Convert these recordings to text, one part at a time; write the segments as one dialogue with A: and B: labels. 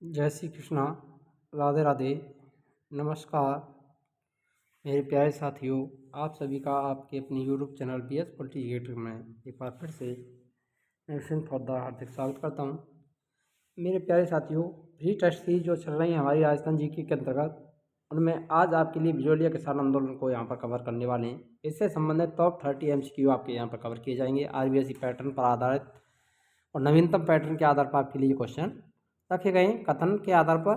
A: जय श्री कृष्णा। राधे राधे। नमस्कार मेरे प्यारे साथियों, आप सभी का आपके अपने यूट्यूब चैनल बी एस पॉलिटिकेटर में एक बार फिर से मैं सिंह फौदा हार्दिक स्वागत करता हूं। मेरे प्यारे साथियों, प्री टेस्ट सीरीज जो चल रही है हमारी राजस्थान जीके के अंतर्गत, उनमें आज आपके लिए बिजोलिया किसान आंदोलन को यहाँ पर कवर करने वाले हैं। इससे संबंधित टॉप 30 MCQ आपके यहाँ पर कवर किए जाएंगे। RBSE पैटर्न पर आधारित और नवीनतम पैटर्न के आधार पर आपके लिए क्वेश्चन रखे गए हैं कथन के आधार पर,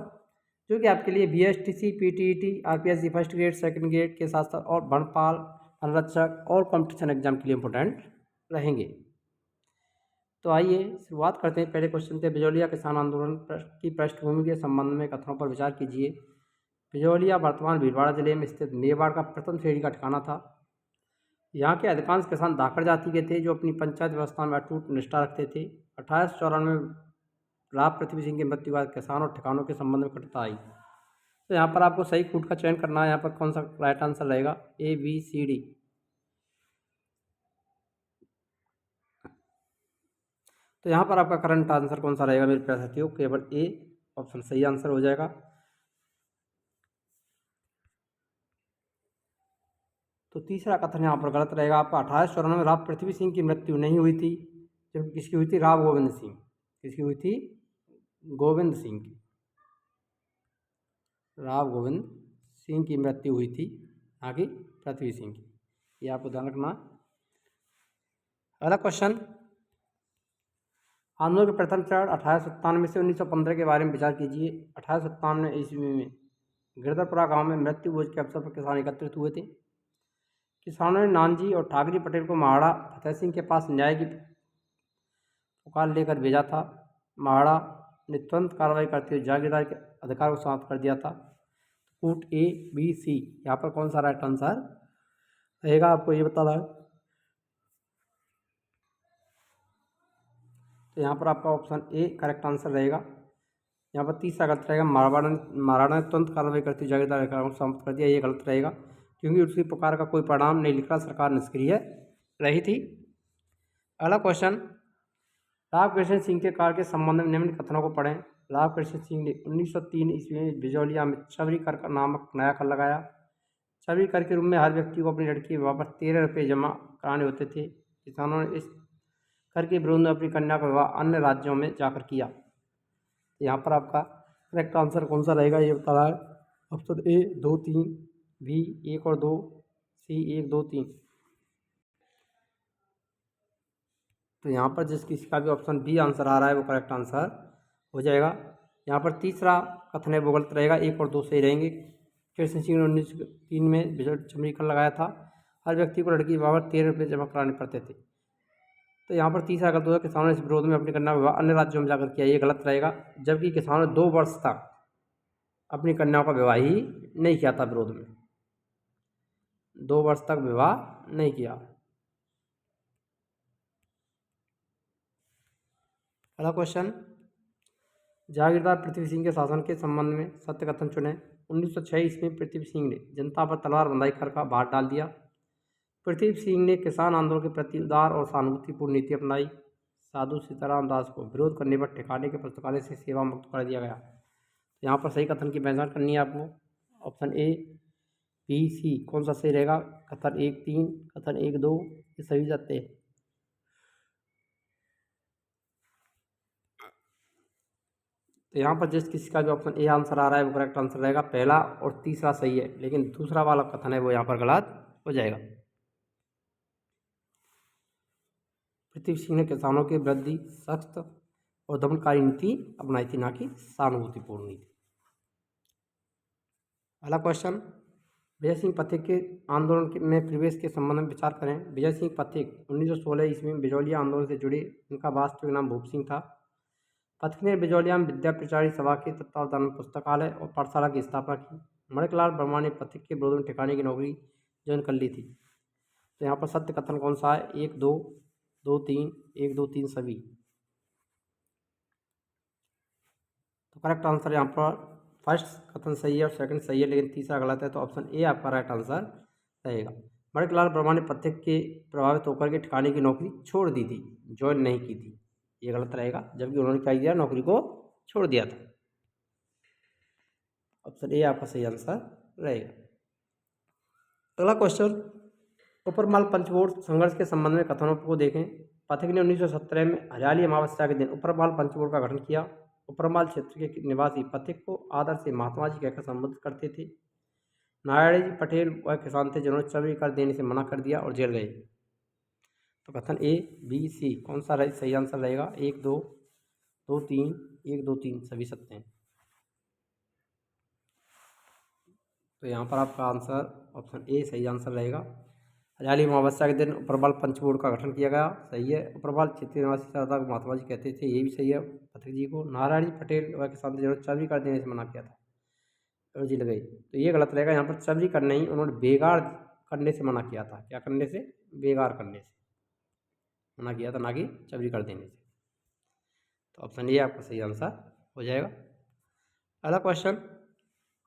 A: जो कि आपके लिए BSTC, PTET, RPSC first grade, second grade के साथ साथ और वनपाल, अनुरक्षक और कंपटीशन एग्जाम के लिए इंपॉर्टेंट रहेंगे। तो आइए शुरुआत करते हैं। पहले क्वेश्चन थे, बिजोलिया किसान आंदोलन की पृष्ठभूमि के संबंध में कथनों पर विचार कीजिए। बिजोलिया वर्तमान भीलवाड़ा जिले में स्थित मेवाड़ का प्रथम श्रेणी का ठिकाना था। यहाँ के अधिकांश किसान धाकड़ जाति के थे जो अपनी पंचायत व्यवस्था में अटूट निष्ठा रखते थे। 1894 में राव पृथ्वी सिंह की मृत्यु बाद किसान और ठिकानों के संबंध में कटुता आई। तो यहाँ पर आपको सही कूट का चयन करना है। यहाँ पर कौन सा राइट आंसर रहेगा? ABCD। तो यहाँ पर आपका करंट आंसर कौन सा रहेगा मेरे प्यारे साथियों? केवल A ऑप्शन सही आंसर हो जाएगा। तो तीसरा कथन यहाँ पर गलत रहेगा आपका। 1894 में राव पृथ्वी सिंह की मृत्यु नहीं हुई थी, जबकि किसकी हुई थी? राव गोविंद सिंह। किसकी हुई थी? गोविंद सिंह की। राव गोविंद सिंह की मृत्यु हुई थी, ना कि पृथ्वी सिंह की। ये आपको ध्यान रखना। अगला क्वेश्चन, आंदोलन के प्रथम चरण 1897 से 1915 के बारे में विचार कीजिए। 1897 ईस्वी में गिरधरपुरा गांव में मृत्यु भोज के अवसर पर किसान एकत्रित हुए थे। किसानों ने नानजी और ठाकरी पटेल को महाराणा फतेह सिंह के पास न्याय की पुकार लेकर भेजा था। महाराणा ने तुरंत कार्रवाई करते हुए जागीरदार के अधिकार को समाप्त कर दिया था। कूट ABC, यहाँ पर कौन सा राइट आंसर रहेगा आपको ये बताना है। तो यहाँ पर आपका ऑप्शन A करेक्ट आंसर रहेगा। यहाँ पर तीसरा गलत रहेगा। महाराणा ने तुरंत कार्रवाई करते हुए जागीरदार अधिकार को समाप्त कर दिया, ये गलत रहेगा, क्योंकि उसकी पुकार का कोई परिणाम नहीं निकला, सरकार निष्क्रिय रही थी। अगला क्वेश्चन, राव कृष्ण सिंह के कार्य के संबंध में निम्न कथनों को पढ़ें। राव कृष्ण सिंह ने 1903 ईस्वी में बिजौलिया में चवरी कर नामक नया कर लगाया। चवरी कर के रूप में हर व्यक्ति को अपनी लड़की के विवाह पर 13 रुपये जमा कराने होते थे। किसानों ने इस कर के विरोध में अपनी कन्या का विवाह अन्य राज्यों में जाकर किया। तो यहाँ पर आपका करेक्ट आंसर कौन सा रहेगा ये बता रहा है। ऑप्शन A 2, 3, B 1 और 2, C 1, 2, 3। तो यहाँ पर जिस किसी का भी ऑप्शन B आंसर आ रहा है वो करेक्ट आंसर हो जाएगा। यहाँ पर तीसरा कथन है वो गलत रहेगा, 1 और 2 सही रहेंगे। कृष्ण सिंह ने 1903 में चमड़ी कर लगाया था। हर व्यक्ति को लड़की विवाह पर 13 रुपये जमा कराने पड़ते थे। तो यहाँ पर तीसरा गलत होगा, किसानों ने इस विरोध में अपनी कन्या विवाह अन्य राज्यों में जाकर किया, ये गलत रहेगा, जबकि किसानों ने 2 वर्ष तक अपनी कन्याओं का विवाह ही नहीं किया था। विरोध में 2 वर्ष तक विवाह नहीं किया। अगला क्वेश्चन, जागीरदार पृथ्वी सिंह के शासन के संबंध में सत्य कथन चुनें। 1906 ईस्वी में पृथ्वी सिंह ने जनता पर तलवार बंधाई कर का भार डाल दिया। पृथ्वी सिंह ने किसान आंदोलन के प्रति उदार और सहानुभूतिपूर्ण नीति अपनाई। साधु सीताराम दास को विरोध करने पर ठिकाने के पुस्तकालय से सेवा मुक्त कर दिया गया। यहाँ पर सही कथन की पहचान करनी है आपको। ऑप्शन A, B, C कौन सा सही रहेगा? कथन 1, 3, कथन 1, 2 ये सही जाते हैं। तो यहाँ पर जिस किसी का भी ऑप्शन A आंसर आ रहा है वो करेक्ट आंसर रहेगा। पहला और तीसरा सही है, लेकिन दूसरा वाला कथन है वो यहाँ पर गलत हो जाएगा। पृथ्वी सिंह ने किसानों के विरुद्ध सख्त और दमनकारी नीति अपनाई थी, ना कि सहानुभूतिपूर्ण नीति। अगला क्वेश्चन, विजय सिंह पथिक के आंदोलन में प्रवेश के संबंध में विचार करें। विजय सिंह पथिक 1916 ईस्वी में बिजौलिया आंदोलन से जुड़े। उनका वास्तविक नाम भूप सिंह था। पथिक ने बिजौलिया में विद्या प्रचारी सभा के तत्वावधान में पुस्तकालय और पाठशाला की स्थापना की। मणिकलाल वर्मा ने पथिक के विरोध में ठिकाने की नौकरी ज्वाइन कर ली थी। तो यहाँ पर सत्य कथन कौन सा है? 1, 2, 2, 3, 1, 2, 3 सभी। तो करेक्ट आंसर यहाँ पर फर्स्ट कथन सही है और सेकंड सही है, लेकिन तीसरा गलत है। तो ऑप्शन A आपका राइट आंसर रहेगा। मणिकलाल वर्मा ने पथिक के प्रभावित होकर के ठिकाने की नौकरी छोड़ दी थी, ज्वाइन नहीं की थी, ये गलत रहेगा, जबकि उन्होंने क्या किया? नौकरी को छोड़ दिया था। ऑप्शन ए आपका सही आंसर रहेगा। अगला क्वेश्चन, उपरमाल पंचकोट संघर्ष के संबंध में कथनों को देखें। पथिक ने 1917 में हरियाली अमावस्या के दिन उपरमाल पंचकोट का गठन किया। उपरमाल क्षेत्र के निवासी पथिक को आदर से महात्मा जी कहकर संबोधित करते थे। नारायण जी पटेल वह किसान थे जिन्होंने चबरी कर देने से मना कर दिया और जेल गए। तो कथन ए, बी, सी कौन सा सही आंसर रहेगा? 1 2 2 3 1 2 3 सभी सत्य हैं। तो यहाँ पर आपका आंसर ऑप्शन ए सही आंसर रहेगा। हरियाली अमावस्या के दिन उपरमाल पंचकोट का गठन किया गया, सही है। उपरमाल क्षेत्रीय निवासी सरदार को महात्मा जी कहते थे, ये भी सही है पथिक जी को। नारायण जी पटेल वह किसान थे जिन्होंने चबरी कर देने से मना किया था, जी लगाई, तो ये गलत रहेगा। यहाँ पर चबरी करने ही उन्होंने बेगार करने से मना किया था। क्या करने से? बेगार करने से मना किया था, ना कि चबरी कर देने से। तो ऑप्शन ए आपका सही आंसर हो जाएगा। अगला क्वेश्चन,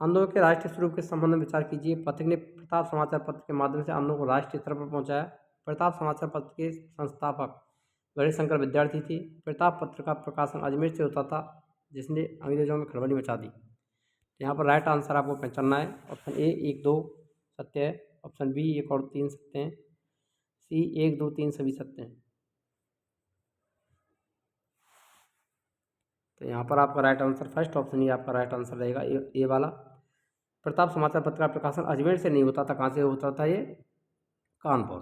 A: आंदोलन के राष्ट्रीय स्वरूप के संबंध में विचार कीजिए। पथिक ने प्रताप समाचार पत्र के माध्यम से आंदोलन को राष्ट्रीय स्तर पर पहुंचाया। प्रताप समाचार पत्र के संस्थापक गणेश शंकर विद्यार्थी थे। प्रताप पत्र का प्रकाशन अजमेर से होता था, जिसने अंग्रेजों में खलबली मचा दी। यहाँ पर राइट आंसर आपको पहचानना है। ऑप्शन ए 1 2 सत्य है, ऑप्शन बी 1 और 3 सत्य हैं, सी 1 2 3 सभी सत्य हैं। तो यहाँ पर आपका राइट आंसर फर्स्ट ऑप्शन ही आपका राइट आंसर रहेगा, ए वाला। प्रताप समाचार पत्र का प्रकाशन अजमेर से नहीं होता था, कहाँ से होता था? ये कानपुर।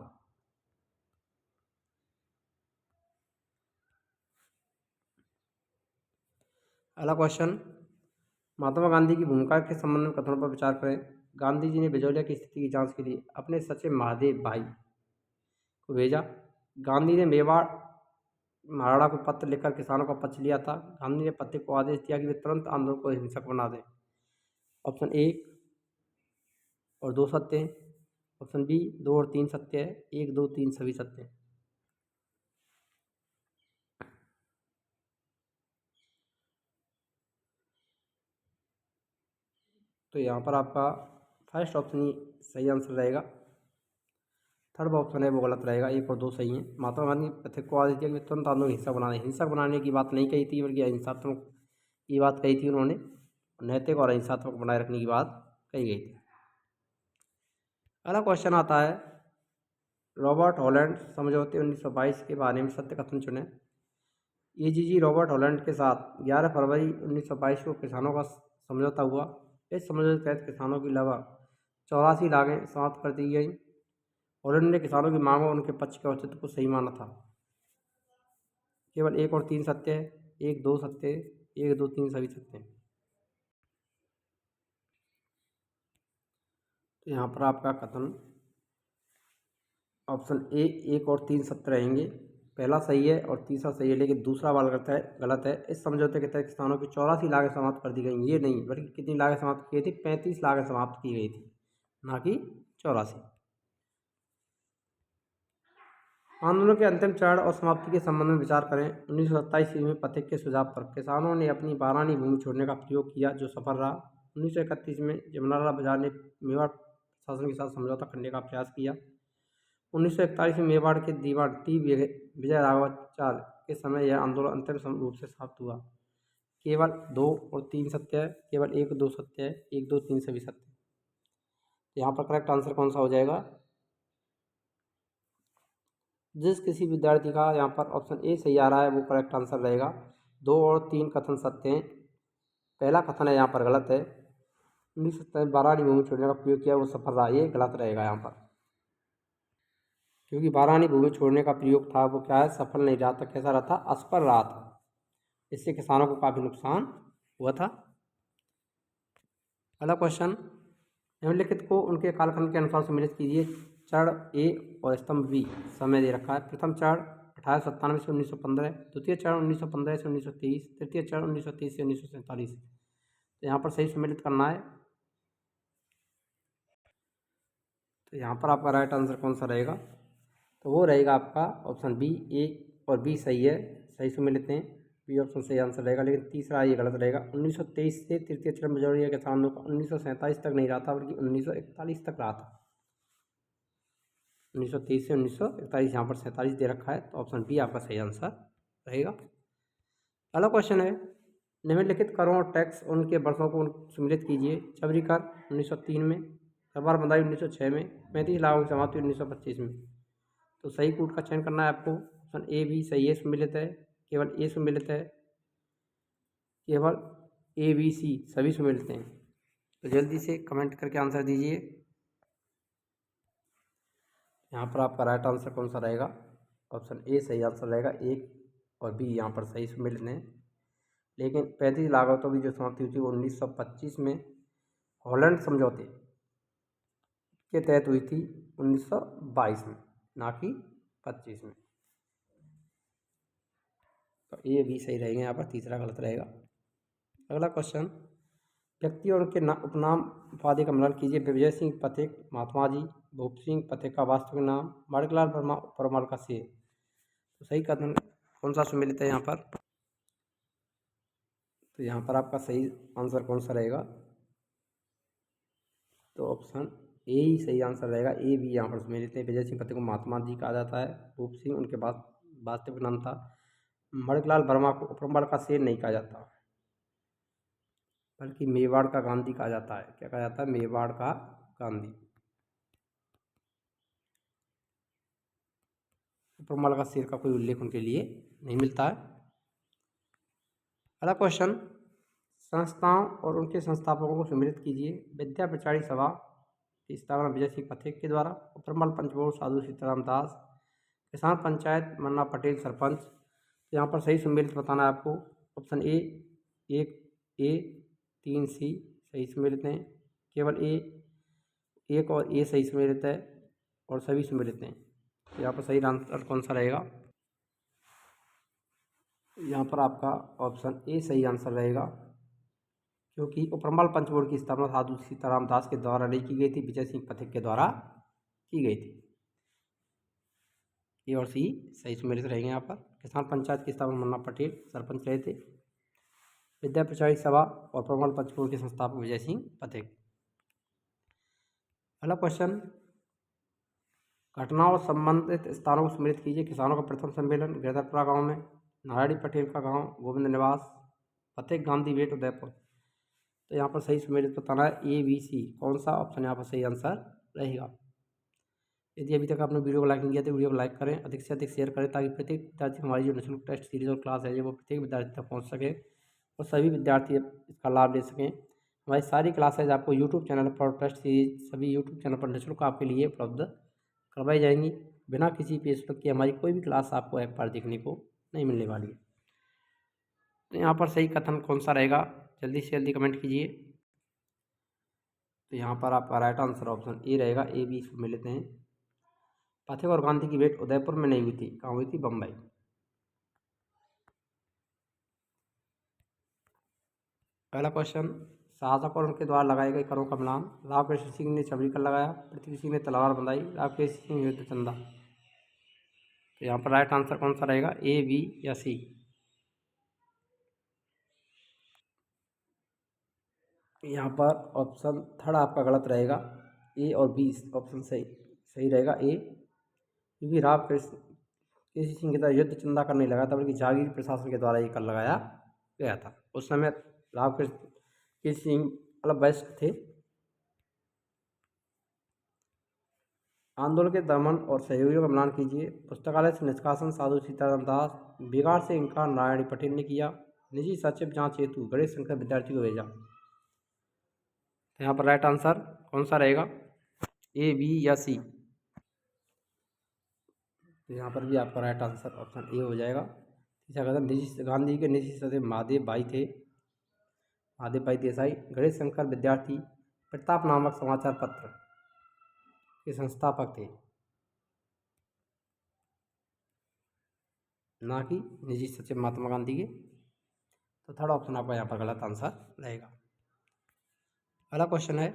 A: अगला क्वेश्चन, महात्मा गांधी की भूमिका के संबंध में कथनों पर विचार करें। गांधी जी ने बिजौलिया की स्थिति की जांच के लिए अपने सचिव महादेव भाई को भेजा। गांधी ने मेवाड़ महाराणा को पत्र लिखकर किसानों का पक्ष लिया था। गांधी ने पथिक को आदेश दिया कि वे तुरंत आंदोलन को हिंसक बना दें। ऑप्शन 1 और 2 सत्य हैं, ऑप्शन बी 2 और 3 सत्य है, 1 2 3 सभी सत्य हैं। तो यहाँ पर आपका फर्स्ट ऑप्शन ही सही आंसर रहेगा। थर्ड ऑप्शन है वो गलत रहेगा, 1 और 2 सही हैं। महात्मा गांधी पथिक को आदेश दिया कि तुरंत आंदोलन हिंसक बनाने की बात नहीं कही थी, बल्कि अहिंसात्मक की बात कही थी उन्होंने। नैतिक और अहिंसात्मक बनाए रखने की बात कही गई थी। अगला क्वेश्चन आता है, रॉबर्ट हॉलैंड समझौते 1922 के बारे में सत्य कथन चुनें। एजीजी रॉबर्ट हॉलैंड के साथ 11 फरवरी 1922 को किसानों का समझौता हुआ। इस समझौते के तहत किसानों की लगभग 84 लाखें समाप्त कर दी गई। हॉलैंड ने किसानों की मांगों और उनके पक्ष के औचित्य को सही माना था। केवल 1 और 3 सत्य है, 1 2 सत्य है, 1 2 3 सभी सत्य हैं। तो यहाँ पर आपका कथन ऑप्शन ए 1 और 3 सत्य रहेंगे। पहला सही है और तीसरा सही है, लेकिन दूसरा वाला गलत है। इस समझौते के तहत किसानों की 84 लाखें समाप्त कर दी गई, ये नहीं, बल्कि कितनी लाखें समाप्त की गई थी? 35 लाखें समाप्त की गई थी, ना कि 84। आंदोलन के अंतिम चरण और समाप्ति के संबंध में विचार करें। 1927 ईस्वी में पथिक के सुझाव पर किसानों ने अपनी बारानी भूमि छोड़ने का प्रयोग किया, जो सफल रहा। 1931 में जमनालाल बजाज ने मेवाड़ शासन के साथ समझौता करने का प्रयास किया। 1941 में मेवाड़ के दीवान टी विजय राघवाचार्य के समय यह आंदोलन अंतिम रूप से समाप्त हुआ। केवल 2 और 3 सत्य है, केवल 1 2 सत्य है, 1 2 3 सभी सत्य। यहाँ पर करेक्ट आंसर कौन सा हो जाएगा? जिस किसी विद्यार्थी का यहाँ पर ऑप्शन ए सही आ रहा है वो करेक्ट आंसर रहेगा। 2 और 3 कथन सत्य हैं। पहला कथन है यहाँ पर गलत है। 1927 बारानी भूमि छोड़ने का प्रयोग किया वो सफल रहा, ये गलत रहेगा यहाँ पर, क्योंकि बारानी भूमि छोड़ने का प्रयोग था वो क्या है? सफल नहीं रहा था। कैसा रहा था? असफल रहा था। इससे किसानों को काफ़ी नुकसान हुआ था। अगला क्वेश्चन, निम्नलिखित को उनके कालखंड के अनुसार सम्मिलित कीजिए। चरण ए और स्तंभ बी समय दे रखा है। प्रथम चरण 1897 से 1915, द्वितीय चरण 1915 से 1923, तृतीय चरण 1923 से 1947। तो यहाँ पर सही सम्मिलित करना है। तो यहाँ पर आपका राइट आंसर कौन सा रहेगा? तो वो रहेगा आपका ऑप्शन बी, ए और बी सही है, सही सम्मिलित हैं। बी ऑप्शन सही आंसर रहेगा, लेकिन तीसरा ये गलत रहेगा। 1923 से तृतीय चरण बिजौलिया के किसानों का 1947 तक नहीं रहा था, बल्कि 1941 तक रहा था। 1923 से 1941, यहाँ पर 47 दे रखा है, तो ऑप्शन बी आपका सही आंसर रहेगा। अगला क्वेश्चन है, निम्नलिखित करों और टैक्स उनके वर्षों को सम्मिलित कीजिए। चबरी कर 1903 में, सरबार बंधाई 1906 में, 35 लाखों की समाप्ति 1925 में। तो सही कूट का चयन करना है आपको। ऑप्शन ए बी सही है, सम्मिलित है, केवल ए सम्मिलित है, केवल ए बी सी सभी सम्मिलित हैं। तो जल्दी से कमेंट करके आंसर दीजिए। यहाँ पर आपका राइट आंसर कौन सा रहेगा? ऑप्शन ए सही आंसर रहेगा। एक और बी यहाँ पर सही सम्मिलित हैं। लेकिन 35 लागतों की जो समाप्ति हुई थी वो 1925 में हॉलैंड समझौते के तहत हुई थी, 1922 में, ना कि 25 में। तो ए बी सही रहेंगे, यहाँ पर तीसरा गलत रहेगा। अगला क्वेश्चन, व्यक्ति और उनके उपनाम उपाधि का मिलान कीजिए। विजय सिंह पथिक, महात्मा जी। भूप सिंह पथिक का वास्तविक नाम, माणिकलाल वर्मा, परमाल का शेर। तो सही कथन कौन सा सम्मिलित है यहाँ पर? तो यहाँ पर आपका सही आंसर कौन सा रहेगा? तो ऑप्शन ए ही सही आंसर रहेगा। ए बी यहाँ पर सम्मिलित है। विजय सिंह पथिक को महात्मा जी कहा जाता है। भूप सिंह उनके बाद वास्तविक नाम था। माणिकलाल वर्मा को परमाल का शेर नहीं कहा जाता, बल्कि मेवाड़ का गांधी कहा जाता है। क्या कहा जाता है? मेवाड़ का गांधी। परमाल का शेर का कोई उल्लेख उनके लिए नहीं मिलता है। अगला क्वेश्चन, संस्थाओं और उनके संस्थापकों को सम्मिलित कीजिए। विद्या प्रचारी सभा की स्थापना विजय सिंह पथिक के द्वारा। परमाल पंचमोड़ साधु सीताराम दास। किसान पंचायत मन्ना पटेल सरपंच। तो यहाँ पर सही सम्मिलित बताना है आपको। ऑप्शन ए एक, ए 3 सी सही सम्मिलित हैं। केवल ए एक और ए सही सम्मिलित है और सभी सम्मिलित हैं। तो यहाँ पर सही आंसर कौन सा रहेगा? यहाँ पर आपका ऑप्शन ए सही आंसर रहेगा, क्योंकि उपरमल पंचमोड़ की स्थापना साधु सीताराम दास के द्वारा नहीं की गई थी, विजय सिंह पथिक के द्वारा की गई थी। ए और सी सही सम्मिलित रहेंगे यहाँ पर। किसान पंचायत की स्थापना मन्ना पटेल सरपंच रहे थे। विद्या प्रचारी सभा और उपरमल पंचमोड़ के संस्थापक विजय सिंह पथिक। अगला क्वेश्चन, घटनाओं और संबंधित स्थानों को सम्मिलित कीजिए। किसानों का प्रथम सम्मेलन गिरधरपुरा गांव में, नारायणी पटेल का गांव गोविंद निवास, पथिक गांधी वेट उदयपुर। तो यहाँ पर सही सम्मिलित बताना है ए बी सी। कौन सा ऑप्शन यहाँ पर सही आंसर रहेगा? यदि अभी तक आपने वीडियो को लाइक नहीं किया तो वीडियो को लाइक करें, अधिक से अधिक शेयर करें, ताकि प्रत्येक विद्यार्थी हमारी जो निःशुल्क टेस्ट सीरीज और क्लास है वो प्रत्येक विद्यार्थी तक पहुँच सके और सभी विद्यार्थी इसका लाभ ले सकें। हमारी सारी क्लासेज आपको यूट्यूब चैनल पर टेस्ट सीरीज सभी यूट्यूब चैनल पर निःशुल्क आपके लिए उपलब्ध करवाई जाएंगी। बिना किसी पे शुल्क की हमारी कोई भी क्लास आपको एक बार देखने को नहीं मिलने वाली है। तो यहाँ पर सही कथन कौन सा रहेगा? जल्दी से जल्दी कमेंट कीजिए। तो यहाँ पर आपका राइट आंसर ऑप्शन ए रहेगा। ए बी इसमें लेते हैं। पथिक और गांधी की भेंट उदयपुर में नहीं हुई थी, कहाँ हुई थी? बम्बई। पहला क्वेश्चन, शासक और उनके द्वारा लगाए गए करों का मिलान। लाभ कृष्ण सिंह ने चबरी कर लगाया, पृथ्वी सिंह ने तलवार बंधाई, लाभ कृष्ण सिंह युद्ध चंदा। तो यहाँ पर राइट आंसर कौन सा रहेगा? ए बी या सी? यहाँ पर ऑप्शन थर्ड आपका गलत रहेगा। ए और बी ऑप्शन सही सही रहेगा। ए, क्योंकि राव कृष्ण सिंह के द्वारा युद्ध चंदा कर नहीं लगाया था, बल्कि जागीर प्रशासन के द्वारा ये कर लगाया गया था। उस समय राव कृष्ण सिंह मतलब वयस्क थे। आंदोलन के दमन और सहयोगियों का मिलान कीजिए। पुस्तकालय से निष्कासन साधु सीताराम दास, बिगाड़ से इनकार नारायणी पटेल ने किया, निजी सचिव जांच हेतु गणेश शंकर विद्यार्थी को भेजा। यहाँ पर राइट आंसर कौन सा रहेगा? ए बी या सी? तो यहाँ पर भी आपका राइट आंसर ऑप्शन ए हो जाएगा। तीसरा कथन, निजी गांधी के निजी सचिव महादेव भाई थे, महादेव भाई देसाई। गणेश शंकर विद्यार्थी प्रताप नामक समाचार पत्र के संस्थापक थे, ना कि निजी सचिव महात्मा गांधी के। तो थर्ड ऑप्शन आपका यहाँ पर गलत आंसर रहेगा। अगला क्वेश्चन है,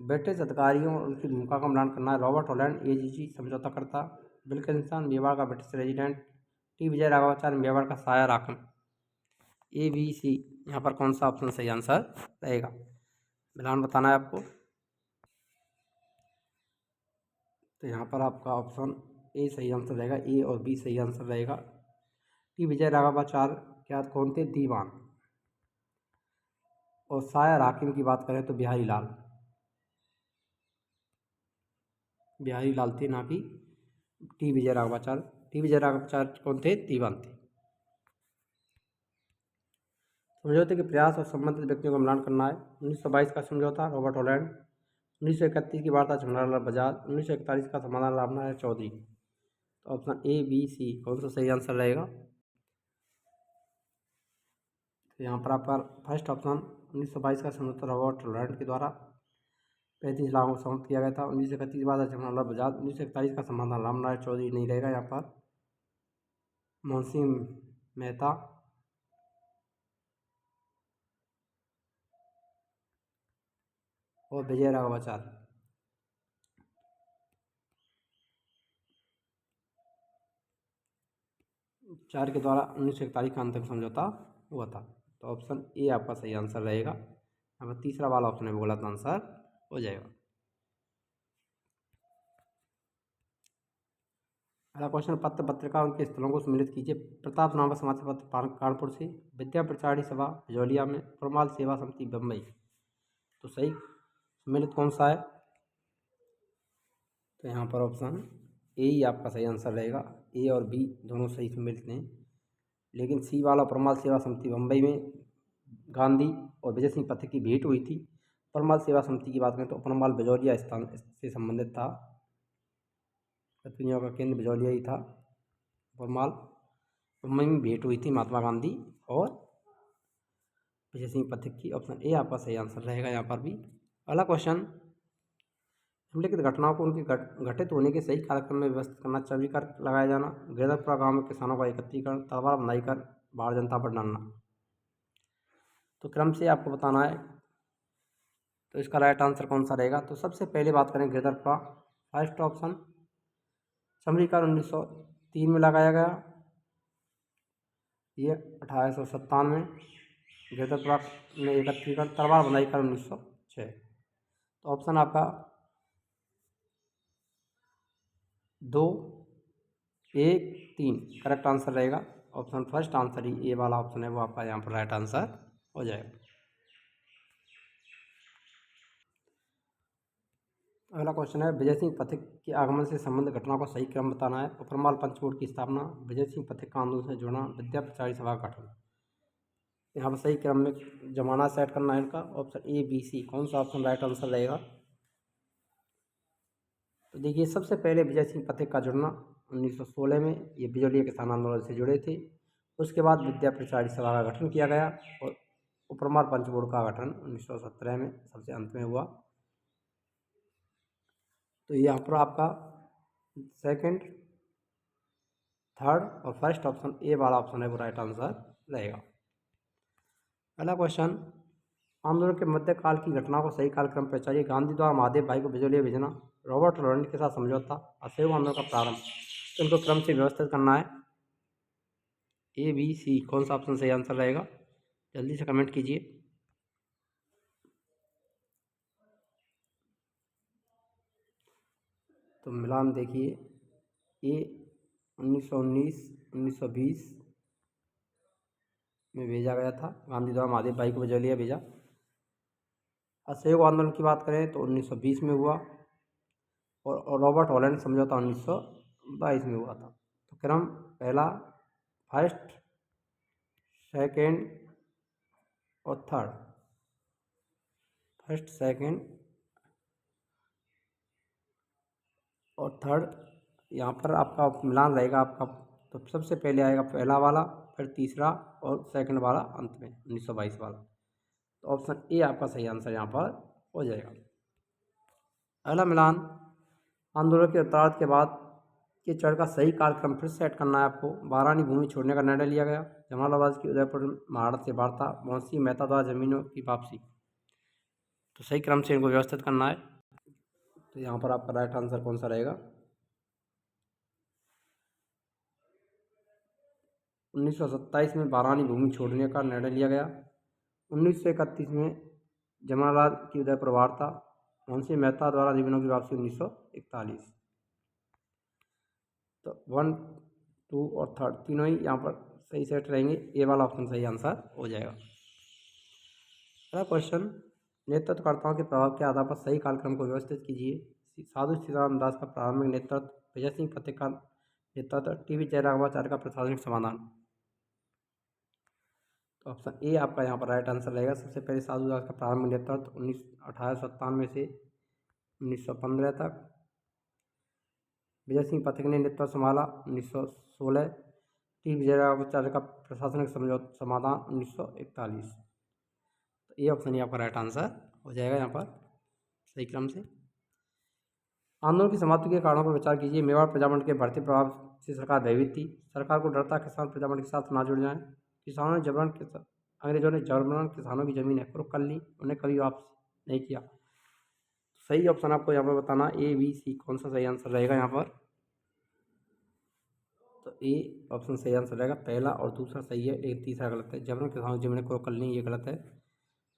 A: ब्रिटिश अधिकारियों और उनकी भूमिका का मिलान करना है। रॉबर्ट हॉलैंड एजीजी समझौता करता, विल्किंसन मेवाड़ का British resident, T Vijay Raghavacharya Mewar का साया राखन। A B C? यहाँ पर कौन सा ऑप्शन सही आंसर रहेगा? मिलान बताना है आपको। तो यहाँ पर आपका ऑप्शन ए सही आंसर रहेगा। ए और बी सही आंसर रहेगा। टी विजय राघवाचार्य क्या कौन थे? दीवान। और शायर हाकिम की बात करें तो बिहारी लाल थे, ना कि टी विजय राघवाचार्य। टी विजय राघवाचार्य कौन थे? दीवान थे। समझौते के प्रयास और संबंधित व्यक्तियों का मिलान करना है। 1922 का समझौता रॉबर्ट हॉलैंड, 1931 की वार्ता जवाहरलाल बजाज, 1941 का समाधान रामनारायण चौधरी। तो ऑप्शन ए बी सी कौन सा सही आंसर रहेगा? तो यहाँ पर आपका फर्स्ट ऑप्शन 1922 का समझौता रॉबर्ट हॉलैंड के द्वारा 35 लाखों को समाप्त किया गया था। 1931 की वार्ता जवाहरलाल बजाज, 1941 का समाधान रामनारायण चौधरी नहीं रहेगा यहाँ पर, मोहन सिंह मेहता और विजय राघवाचार्य। 4 के द्वारा 1941 का अंतिम समझौता हुआ था। तो ऑप्शन ए आपका सही आंसर रहेगा। यहाँ पर तीसरा वाला ऑप्शन है वो गलत आंसर हो जाएगा। अगला क्वेश्चन, पत्र पत्रिका उनके स्थलों को सम्मिलित कीजिए। प्रताप नामक समाचार पत्र कानपुर से, विद्या प्रचारी सभा भजौलिया में, परमाल सेवा समिति बम्बई। तो सही सम्मिलित कौन सा है? तो यहाँ पर ऑप्शन ए ही आपका सही आंसर रहेगा। ए और बी दोनों सही सम्मिलित हैं, लेकिन सी वाला परमाल सेवा समिति बम्बई में गांधी और विजय सिंह पथिक की भेंट हुई थी। परमाल सेवा समिति की बात करें तो परमाल भजौलिया स्थान से संबंधित था, दुनिया का केंद्र भजौलिया ही था। परमाल बम्बई में भेंट हुई थी महात्मा गांधी और विजय सिंह पथिक की। ऑप्शन ए आपका सही आंसर रहेगा यहाँ पर भी। अगला क्वेश्चन, निम्नलिखित घटनाओं को उनके घटित होने के सही कार्यक्रम में व्यवस्थित करना। चर्बी कर लगाया जाना, गिरधरपुरा गांव में किसानों का एकत्रीकरण, तलवार बंधाई कर बाढ़ जनता पर डालना। तो क्रम से आपको बताना है, तो इसका राइट आंसर कौन सा रहेगा? तो सबसे पहले बात करें गिरधरपुरा, फर्स्ट ऑप्शन। समरीकरण 1903 में लगाया गया, ये 1897 गिरधरपुरा में एकत्रीकरण, तलवार बंधाई कर 1906। तो ऑप्शन आपका 2, 1, 3 करेक्ट आंसर रहेगा। ऑप्शन फर्स्ट आंसर ही ए वाला ऑप्शन है वो आपका यहाँ पर राइट आंसर हो जाएगा। अगला क्वेश्चन है, विजय सिंह पथिक के आगमन से संबंधित घटनाओं का सही क्रम बताना है। उपरमाल पंचकोट की स्थापना, विजय सिंह पथिक का आंदोलन से जुड़ना, विद्या प्रचारी सभा का गठन। यहाँ पर सही क्रम में जमाना सेट करना है इनका। ऑप्शन ए बी सी कौन सा ऑप्शन राइट आंसर रहेगा? तो देखिए, सबसे पहले विजय सिंह पथिक का जुड़ना 1916 में, ये बिजलिया किसान आंदोलन से जुड़े थे। उसके बाद विद्या प्रचारी सभा का गठन किया गया और उपरमाल पंचकोट का गठन 1917 में सबसे अंत में हुआ। तो यहाँ पर आपका सेकंड, थर्ड और फर्स्ट ऑप्शन ए वाला ऑप्शन है वो राइट आंसर रहेगा। अगला क्वेश्चन, आंदोलन के मध्यकाल की घटनाओं को सही कालक्रम पर चाहिए। गांधी द्वारा महादेव भाई को बिजलिया भेजना, रॉबर्ट हॉलैंड के साथ समझौता, असहयोग आंदोलन का प्रारंभ। तो इनको क्रम से व्यवस्थित करना है। ए बी सी कौन सा ऑप्शन सही आंसर रहेगा? जल्दी से कमेंट कीजिए। तो मिलान देखिए, ए 1919 1920 में भेजा गया था, गांधी द्वारा महादेव भाई को बिजलिया भेजा। असहयोग आंदोलन की बात करें तो 1920 में हुआ और रॉबर्ट हॉलैंड समझौता 1922 में हुआ था। तो क्रम पहला, फर्स्ट, सेकेंड और थर्ड, फर्स्ट सेकेंड और थर्ड, यहाँ पर आपका मिलान रहेगा आपका। तो सबसे पहले आएगा पहला वाला, फिर तीसरा और सेकंड वाला अंत में 1922 वाला। तो ऑप्शन ए आपका सही आंसर यहाँ पर हो जाएगा। अगला मिलान, आंदोलन के उत्तरार्ध के बाद के चरण का सही कार्यक्रम फिर सेट करना है आपको। बारानी भूमि छोड़ने का निर्णय लिया गया, जमालाबाद की उदयपुर महाराज से वार्ता, मोहन सिंह मेहता द्वारा जमीनों की वापसी। तो सही क्रम से इनको व्यवस्थित करना है। तो यहाँ पर आपका राइट आंसर कौन सा रहेगा? 1927 में बारानी भूमि छोड़ने का निर्णय लिया गया। 1931 में जमालाबाद की उदयपुर वार्ता, मोहन सिंह मेहता द्वारा जमीनों की वापसी 1941। तो 1, 2 और थर्ड तीनों ही यहाँ पर सही सेट रहेंगे। ए वाला ऑप्शन सही आंसर हो जाएगा। पहला क्वेश्चन, नेतृत्वकर्ताओं के प्रभाव के आधार पर सही कालक्रम को व्यवस्थित कीजिए। साधु सीताराम दास का प्रारंभिक नेतृत्व, विजय सिंह फतेह का नेतृत्व, टीवी जयरामाचार्य का प्रशासनिक समाधान। तो ऑप्शन ए आपका यहाँ पर राइट आंसर रहेगा। सबसे पहले साधु दास का प्रारंभिक नेतृत्व 1897 से 1915 तक। विजय सिंह पथिक ने नेतृत्व संभाला 1916। टी विजयरामाचार्य का प्रशासनिक समाधान 1941। तो ये ऑप्शन ही आपका राइट आंसर हो जाएगा यहाँ पर सही क्रम से। आंदोलन की समाप्ति के कारणों पर विचार कीजिए। मेवाड़ प्रजामंड के बढ़ते प्रभाव से सरकार भयभीत थी। सरकार को डर था किसान प्रजामंड के साथ ना जुड़ जाएं। किसानों ने अंग्रेजों ने जबरन किसानों की जमीन कुर्क कर ली, उन्हें कभी वापस नहीं किया। सही ऑप्शन आपको यहाँ पर बताना ए बी सी कौन सा सही आंसर रहेगा यहाँ पर। तो ए ऑप्शन सही आंसर रहेगा। पहला और दूसरा सही है, एक तीसरा गलत है। जबरन किसानों की जमीनें कुर्क कर ली, ये गलत है।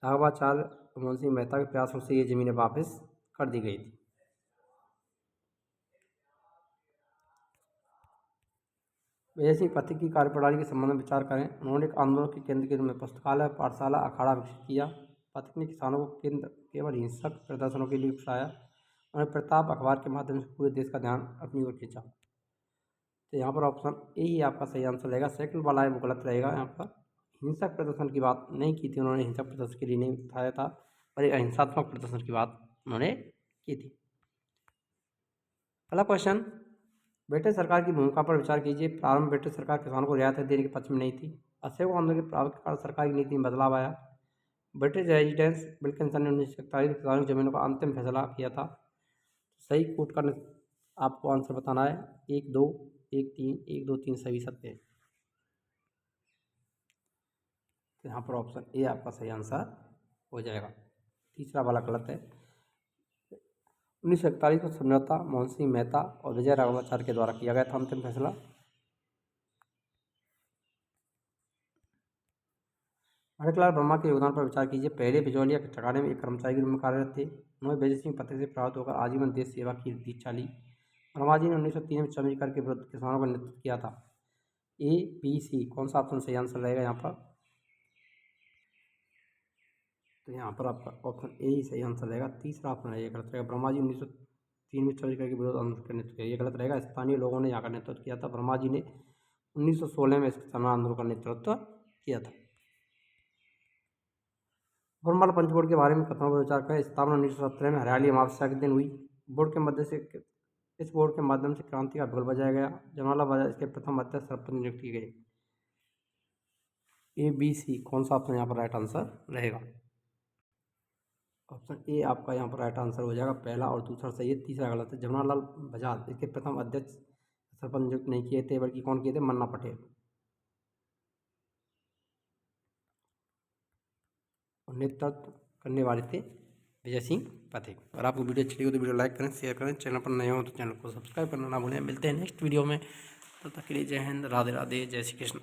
A: राघवाचार्य मोहन सिंह मेहता के प्रयासों से ये जमीनें वापस कर दी गई थी। विजय सिंह पथिक की कार्यप्रणाली के संबंध में विचार करें। उन्होंने एक आंदोलन के केंद्र के रूप में पुस्तकालय, पाठशाला, अखाड़ा विकसित किया। पथिक ने किसानों को केवल हिंसक प्रदर्शनों के लिए उकसाया। उन्होंने प्रताप अखबार के माध्यम से पूरे देश का ध्यान अपनी ओर खींचा। तो यहाँ पर ऑप्शन ए ही आपका सही आंसर रहेगा। सेकंड वाला है वो गलत रहेगा। यहाँ पर हिंसक प्रदर्शन की बात नहीं की थी उन्होंने, हिंसक प्रदर्शन के लिए नहीं उठाया था, पर एक अहिंसात्मक प्रदर्शन की बात उन्होंने की थी। अगला क्वेश्चन, ब्रिटिश सरकार की भूमिका पर विचार कीजिए। प्रारंभ ब्रिटिश सरकार किसानों को रियायतें देने के पक्ष में नहीं थी। असहयोग आंदोलन के प्रभाव के कारण सरकार की नीति में बदलाव आया। ब्रिटिश रेजिडेंस विल्किंसन ने 1941 किसानों की जमीनों का अंतिम फैसला किया था। सही कोट का आपको आंसर बताना है। 1 2 1 3 1 2 3 सभी सत्य है। तो यहाँ पर ऑप्शन ए आपका सही आंसर हो जाएगा। तीसरा वाला गलत है। 1941 का समझौता मोहन सिंह मेहता और विजय राघवाचार्य के द्वारा किया गया था अंतिम फैसला। हरिलाल वर्मा के योगदान पर विचार कीजिए। पहले बिजौलिया के ठिकाने में एक कर्मचारी के रूप में कार्यरत थे। उन्होंने विजय सिंह पथिक से प्रभावित होकर आजीवन देश सेवा की दीक्षा ली। वर्मा जी ने 1903 में चंद्रशेखर के विरुद्ध किसानों का नेतृत्व किया था। ए बी सी कौन सा ऑप्शन सही आंसर रहेगा यहाँ पर। तो यहाँ पर आपका ऑप्शन ए ही सही आंसर रहेगा। तीसरा ऑप्शन है ये गलत रहेगा। वर्मा जी 1903 में चंद्रशेखर के विरुद्ध आंदोलन का नेतृत्व किया, ये गलत रहेगा। स्थानीय लोगों ने यहाँ का नेतृत्व किया था। वर्मा जी ने 1916 में इस किसान आंदोलन का नेतृत्व किया था। वर्णमाला पंच बोर्ड के बारे में कथनों पर विचार करें। स्थापना 1917 में हरियाली अमावस्या के दिन हुई। बोर्ड के मध्य से इस बोर्ड के माध्यम से क्रांति का बिगुल बजाया गया। जमनालाल बाजार इसके प्रथम अध्यक्ष सरपंच नियुक्त किए गए। ए बी सी कौन सा ऑप्शन यहाँ पर राइट आंसर रहेगा। ऑप्शन ए आपका यहाँ पर राइट आंसर हो जाएगा। पहला और दूसरा सही है, तीसरा गलत है। जमनालाल बजाज इसके प्रथम अध्यक्ष सरपंच नियुक्त नहीं किए थे, बल्कि कौन किए थे, मन्ना पटेल। और नेतृत्व करने वाले थे विजय सिंह पथिक। अगर आपको वीडियो अच्छी लगी तो वीडियो लाइक करें, शेयर करें। चैनल पर नए हो तो चैनल को सब्सक्राइब करना ना भूलें। मिलते हैं नेक्स्ट वीडियो में, तब तक के लिए जय हिंद, राधे राधे, जय श्री कृष्ण।